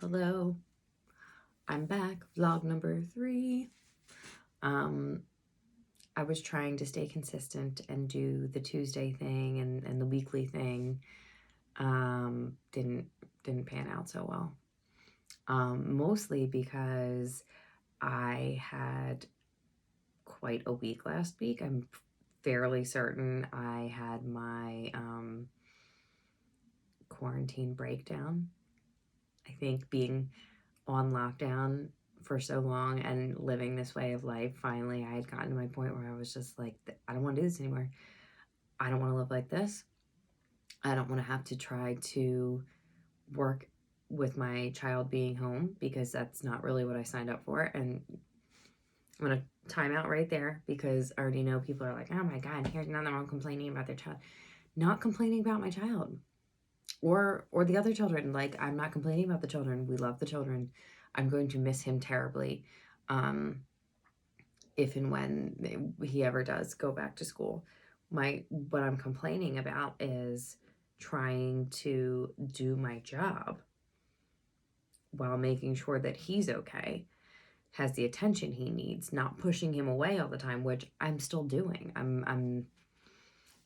Hello, I'm back, vlog number 3. I was trying to stay consistent and do the Tuesday thing and the weekly thing. Didn't pan out so well. Mostly because I had quite a week last week. I'm fairly certain I had my quarantine breakdown. I think being on lockdown for so long and living this way of life, finally I had gotten to my point where I was just like, I don't want to do this anymore. I don't want to live like this. I don't want to have to try to work with my child being home, because that's not really what I signed up for. And I'm going to time out right there, because I already know people are like, oh my God, here's another one complaining about their child. Not complaining about my child or the other children. Like, I'm not complaining about the children. We love the children. I'm going to miss him terribly if and when he ever does go back to school. What I'm complaining about is trying to do my job while making sure that he's okay, has the attention he needs, not pushing him away all the time, which I'm still doing.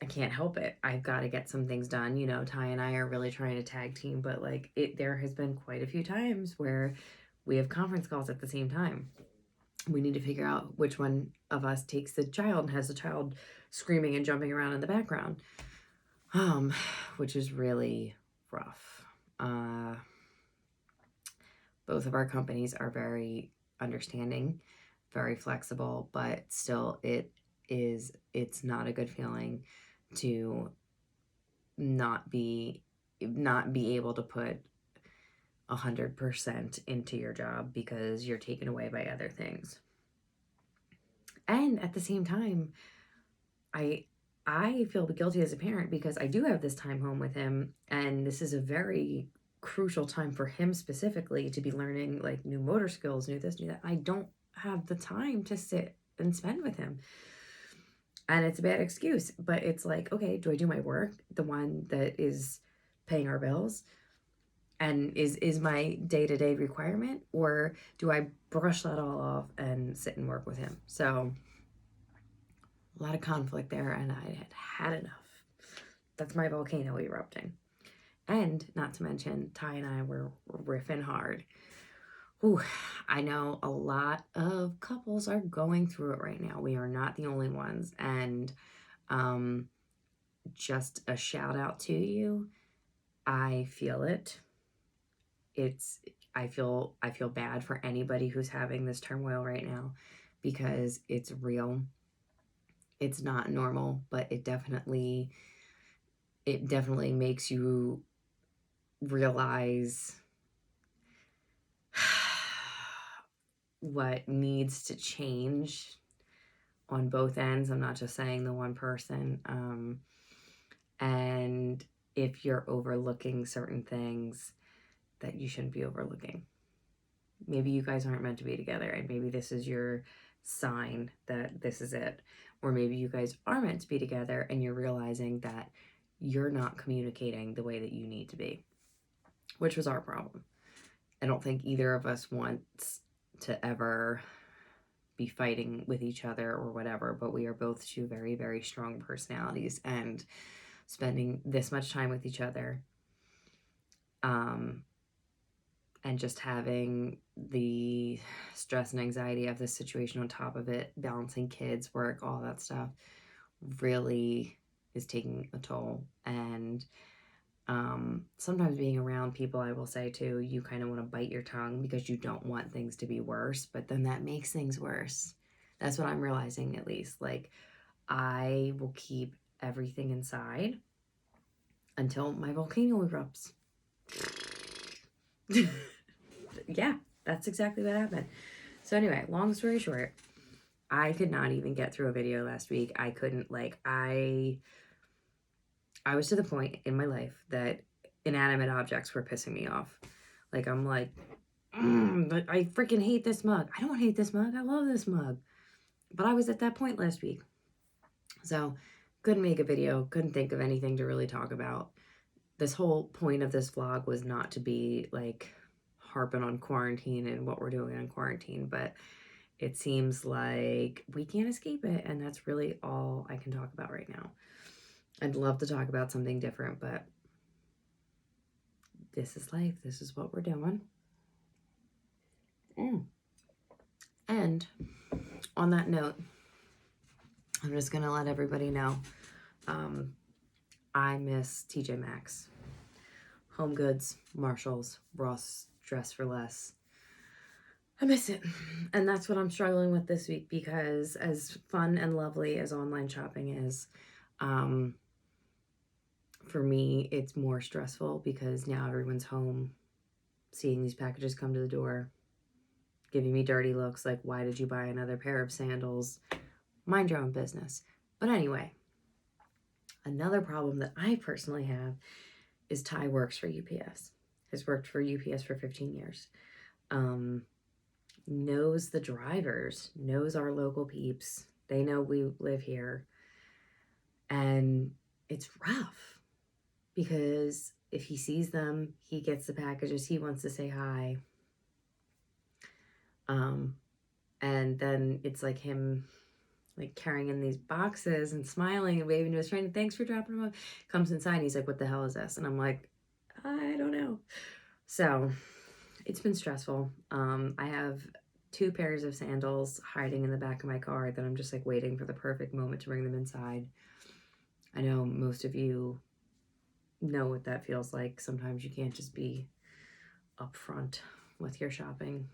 I can't help it. I've got to get some things done. You know, Ty and I are really trying to tag team, but like there has been quite a few times where we have conference calls at the same time. We need to figure out which one of us takes the child and has the child screaming and jumping around in the background, which is really rough. Both of our companies are very understanding, very flexible, but still it's not a good feeling to not be able to put 100% into your job because you're taken away by other things. And at the same time, I feel guilty as a parent because I do have this time home with him, and this is a very crucial time for him specifically to be learning like new motor skills, new this, new that. I don't have the time to sit and spend with him. And it's a bad excuse, but it's like, okay, do I do my work, the one that is paying our bills and is my day-to-day requirement, or do I brush that all off and sit and work with him? So a lot of conflict there, and I had enough. That's my volcano erupting. And not to mention, Ty and I were riffing hard. Ooh, I know a lot of couples are going through it right now. We are not the only ones. And just a shout out to you. I feel it. I feel bad for anybody who's having this turmoil right now, because it's real. It's not normal, but it definitely makes you realize what needs to change on both ends. I'm not just saying the one person. And if you're overlooking certain things that you shouldn't be overlooking. Maybe you guys aren't meant to be together, and maybe this is your sign that this is it. Or maybe you guys are meant to be together and you're realizing that you're not communicating the way that you need to be, which was our problem. I don't think either of us wants to ever be fighting with each other or whatever, but we are both two very, very strong personalities, and spending this much time with each other, and just having the stress and anxiety of this situation on top of it, balancing kids, work, all that stuff, really is taking a toll. And sometimes being around people, I will say too, you kind of want to bite your tongue because you don't want things to be worse, but then that makes things worse. That's what I'm realizing, at least. Like, I will keep everything inside until my volcano erupts. Yeah, that's exactly what happened. So anyway, long story short, I could not even get through a video last week. I couldn't, like, I was to the point in my life that inanimate objects were pissing me off. Like, I'm like, I freaking hate this mug. I don't hate this mug. I love this mug. But I was at that point last week. So couldn't make a video. Couldn't think of anything to really talk about. This whole point of this vlog was not to be like harping on quarantine and what we're doing in quarantine, but it seems like we can't escape it, and that's really all I can talk about right now. I'd love to talk about something different, but this is life. This is what we're doing. And on that note, I'm just going to let everybody know I miss TJ Maxx, Home Goods, Marshalls, Ross Dress for Less. I miss it. And that's what I'm struggling with this week, because as fun and lovely as online shopping is, for me, it's more stressful because now everyone's home, seeing these packages come to the door, giving me dirty looks like, why did you buy another pair of sandals? Mind your own business. But anyway, another problem that I personally have is Ty works for UPS. Has worked for UPS for 15 years. Knows the drivers, knows our local peeps. They know we live here. And it's rough because if he sees them, he gets the packages, he wants to say hi. And then it's like him like carrying in these boxes and smiling and waving to his friend, thanks for dropping them off. Comes inside and he's like, what the hell is this? And I'm like, I don't know. So it's been stressful. I have 2 pairs of sandals hiding in the back of my car that I'm just like waiting for the perfect moment to bring them inside. I know most of you know what that feels like. Sometimes you can't just be upfront with your shopping,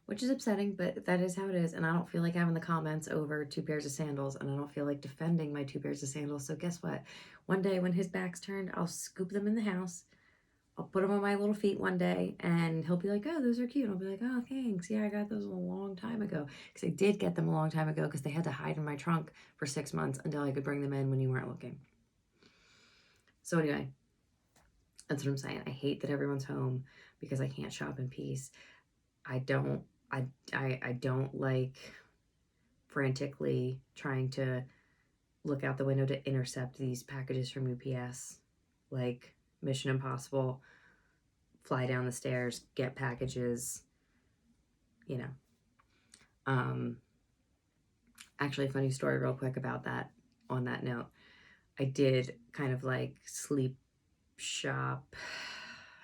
which is upsetting, but that is how it is. And I don't feel like having the comments over 2 pairs of sandals, and I don't feel like defending my 2 pairs of sandals. So guess what? One day when his back's turned, I'll scoop them in the house. I'll put them on my little feet one day, and he'll be like, oh, those are cute. And I'll be like, oh, thanks. Yeah, I got those a long time ago. Because I did get them a long time ago because they had to hide in my trunk for 6 months until I could bring them in when you weren't looking. So anyway, that's what I'm saying. I hate that everyone's home because I can't shop in peace. I don't like frantically trying to look out the window to intercept these packages from UPS. Like Mission Impossible, fly down the stairs, get packages, you know. Actually, a funny story real quick about that. On that note, I did kind of like sleep shop,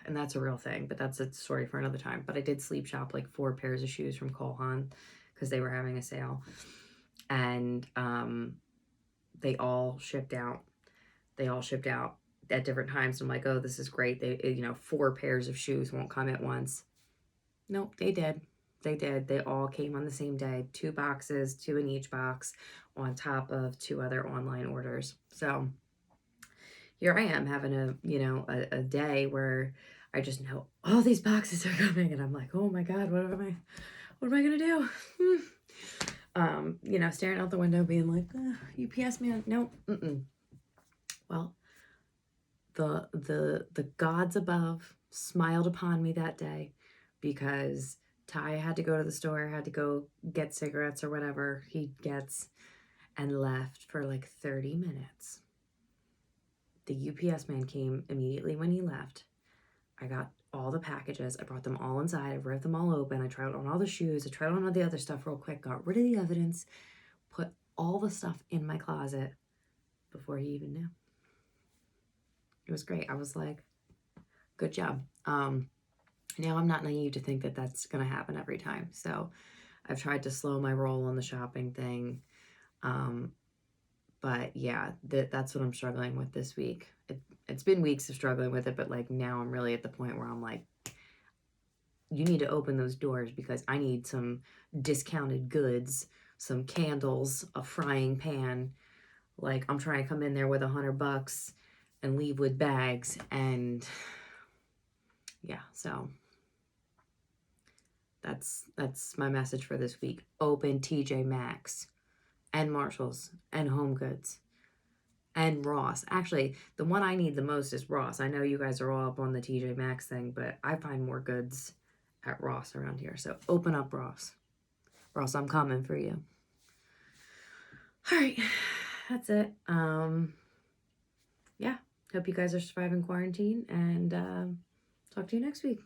and that's a real thing, but that's a story for another time. But I did sleep shop like 4 pairs of shoes from Cole Haan because they were having a sale, and they all shipped out. They all shipped out at different times. I'm like, oh, this is great. They, 4 pairs of shoes won't come at once. Nope, they did. They did. They all came on the same day. 2 boxes, 2 in each box, on top of 2 other online orders. So here I am having a day where I just know all these boxes are coming, and I'm like, oh my God, what am I gonna do? Staring out the window, being like, UPS man, no, Well, the gods above smiled upon me that day because Ty had to go to the store, had to go get cigarettes or whatever he gets, and left for like 30 minutes. The UPS man came immediately when he left. I got all the packages. I brought them all inside. I ripped them all open. I tried on all the shoes. I tried on all the other stuff real quick, got rid of the evidence, put all the stuff in my closet before he even knew. It was great. I was like, good job. Now I'm not naive to think that that's going to happen every time. So I've tried to slow my roll on the shopping thing. But yeah, that's what I'm struggling with this week. It's been weeks of struggling with it, but like now I'm really at the point where I'm like, you need to open those doors because I need some discounted goods, some candles, a frying pan. Like I'm trying to come in there with $100 and leave with bags. And yeah, so that's my message for this week. Open TJ Maxx and Marshalls and Home Goods and Ross. Actually, the one I need the most is Ross. I know you guys are all up on the TJ Maxx thing, but I find more goods at Ross around here. So open up Ross. Ross, I'm coming for you. All right, that's it. Yeah, hope you guys are surviving quarantine, and talk to you next week.